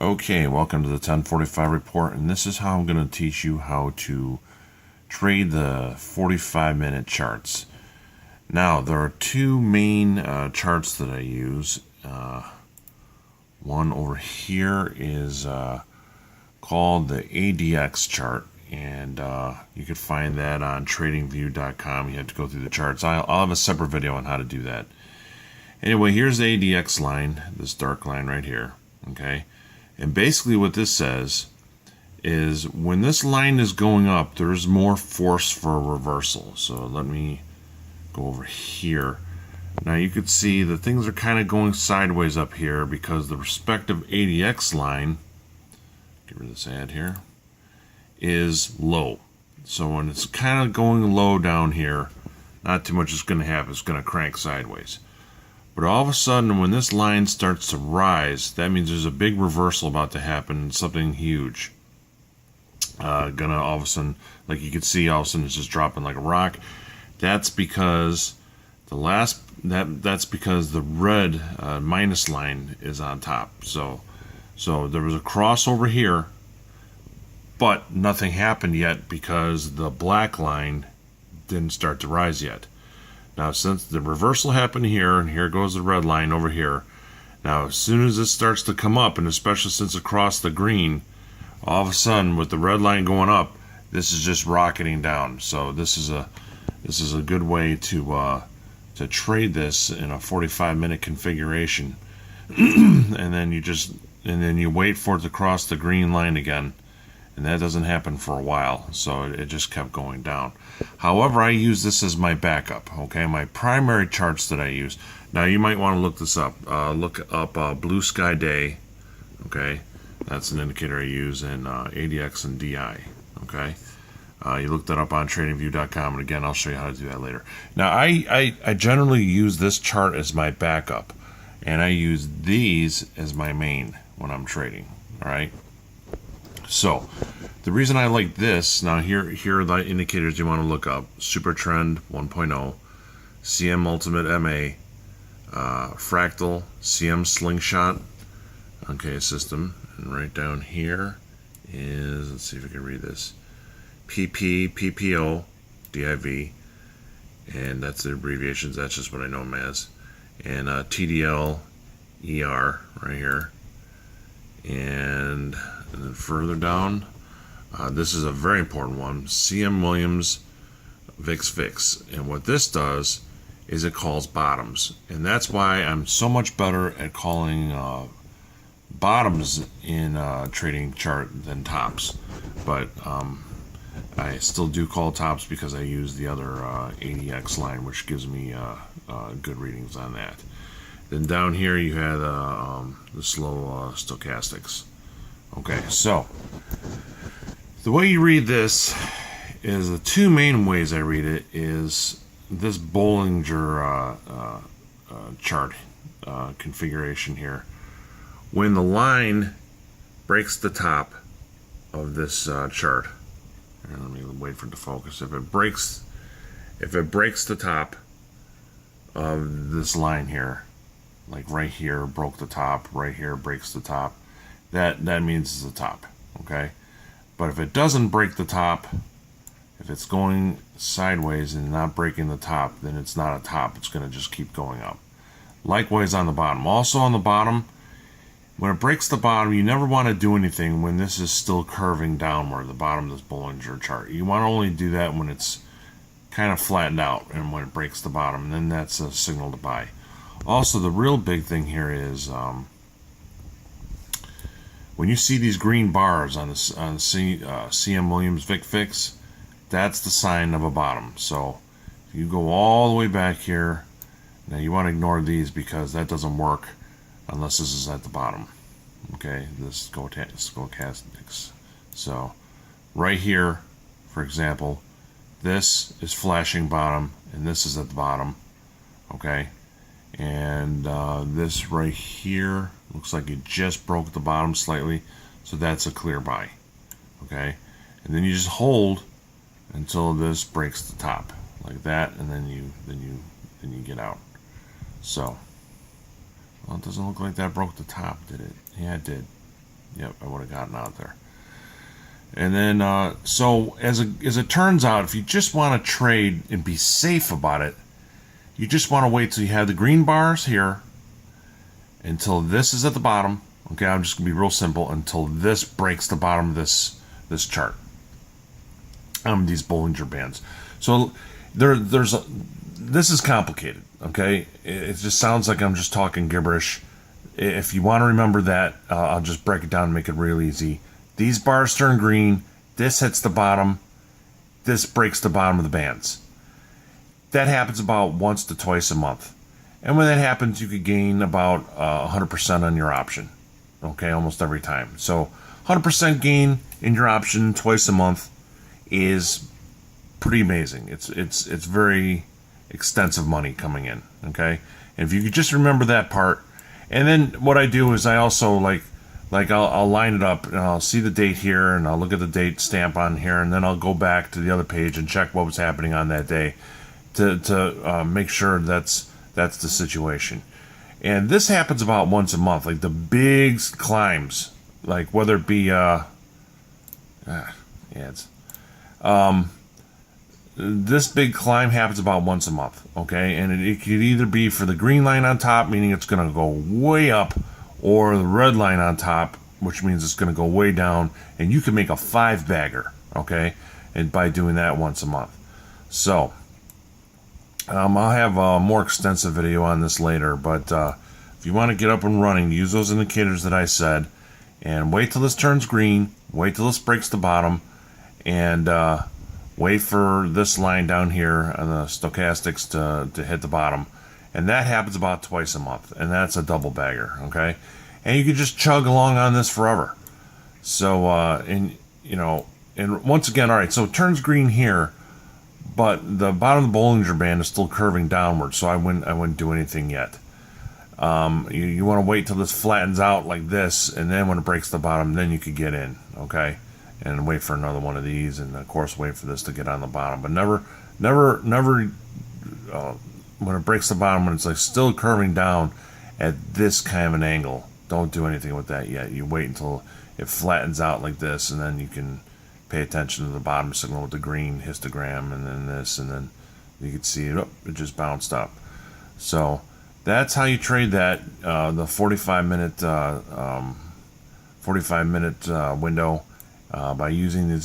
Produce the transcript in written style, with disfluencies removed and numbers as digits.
Okay, welcome to the 1045 report, and this is how I'm going to teach you how to trade the 45-minute charts. Now, there are two main charts that I use. One over here is called the ADX chart, and you can find that on tradingview.com. You have to go through the charts. I'll have a separate video on how to do that. Anyway, here's the ADX line, this dark line right here, okay? And basically what this says is when this line is going up, there's more force for a reversal. So let me go over here. Now you could see that things are kind of going sideways up here because the respective ADX line, get rid of this ad here, is low. So when it's kind of going low down here, not too much is going to happen. It's going to crank sideways. But all of a sudden, when this line starts to rise, that means there's a big reversal about to happen, something huge. Gonna all of a sudden, like you can see, all of a sudden it's just dropping like a rock. That's because that's because the red minus line is on top. So there was a crossover here, but nothing happened yet because the black line didn't start to rise yet. Now, since the reversal happened here, and here goes the red line over here. Now, as soon as this starts to come up, and especially since it crossed the green, all of a sudden, with the red line going up, this is just rocketing down. So this is a good way to trade this in a 45-minute configuration, and then you wait for it to cross the green line again. And that doesn't happen for a while, so it just kept going down. However, I use this as my backup, okay? My primary charts that I use. Now, you might want to look this up. Look up Blue Sky Day, okay? That's an indicator I use in ADX and DI, okay? You look that up on tradingview.com, and again, I'll show you how to do that later. Now, I generally use this chart as my backup, and I use these as my main when I'm trading, all right? So, the reason I like this, now here are the indicators you want to look up. Super Trend 1.0, CM Ultimate MA, Fractal, CM Slingshot, okay, system. And right down here is, let's see if I can read this, PP, PPO, DIV, and that's the abbreviations, that's just what I know them as. And TDL, ER, right here. And then further down, this is a very important one, CM Williams VIX. And what this does is it calls bottoms. And that's why I'm so much better at calling bottoms in a trading chart than tops. But I still do call tops because I use the other ADX line, which gives me good readings on that. Then down here you have the slow stochastics. Okay, so the way you read this is the two main ways I read it is this Bollinger chart configuration here. When the line breaks the top of this chart, and let me wait for it to focus. If it breaks the top of this line here, like right here broke the top, right here breaks the top, that means it's a top, okay? But if it doesn't break the top, if it's going sideways and not breaking the top, then it's not a top. It's going to just keep going up. Likewise on the bottom. Also on the bottom, when it breaks the bottom, you never want to do anything when this is still curving downward, the bottom of this Bollinger chart. You want to only do that when it's kind of flattened out and when it breaks the bottom, and then that's a signal to buy. Also, the real big thing here is when you see these green bars on the CM Williams VIX, that's the sign of a bottom. So if you go all the way back here, now you want to ignore these because that doesn't work unless this is at the bottom. Okay, this stochastics. So right here, for example, this is flashing bottom and this is at the bottom. Okay, and this right here looks like it just broke the bottom slightly, so that's a clear buy. Okay, and then you just hold until this breaks the top like that, and then you get out. So, well, it doesn't look like that broke the top, did it? Yeah, it did. Yep, I would have gotten out there. And then, so as it turns out, if you just want to trade and be safe about it, you just want to wait till you have the green bars here, until this is at the bottom. Okay, I'm just gonna be real simple until this breaks the bottom of this chart. These Bollinger Bands. So this is complicated. Okay, it just sounds like I'm just talking gibberish. If you want to remember that, I'll just break it down and make it real easy. These bars turn green. This hits the bottom. This breaks the bottom of the bands. That happens about once to twice a month. And when that happens, you could gain about 100% on your option. Okay, almost every time. So 100% gain in your option twice a month is pretty amazing. It's very extensive money coming in. Okay, and if you could just remember that part. And then what I do is I also like I'll line it up and I'll see the date here and I'll look at the date stamp on here, and then I'll go back to the other page and check what was happening on that day to make sure that's the situation. And this happens about once a month, like the big climbs, like whether it be this big climb happens about once a month, okay? And it could either be for the green line on top, meaning it's going to go way up, or the red line on top, which means it's going to go way down, and you can make a 5-bagger, okay? And by doing that once a month. So I'll have a more extensive video on this later, but if you want to get up and running, use those indicators that I said, and wait till this turns green, wait till this breaks the bottom, and wait for this line down here on the stochastics to hit the bottom. And that happens about twice a month, and that's a double bagger, okay? And you can just chug along on this forever. So, and once again, all right, so it turns green here, but the bottom of the Bollinger Band is still curving downward, so I wouldn't do anything yet. You want to wait till this flattens out like this, and then when it breaks the bottom, then you could get in, okay? And wait for another one of these, and of course wait for this to get on the bottom. But never when it breaks the bottom, when it's like still curving down at this kind of an angle, don't do anything with that yet. You wait until it flattens out like this, and then you can pay attention to the bottom signal with the green histogram, and then this, and then you can see it. Oh, it just bounced up. So that's how you trade that. The 45-minute window by using these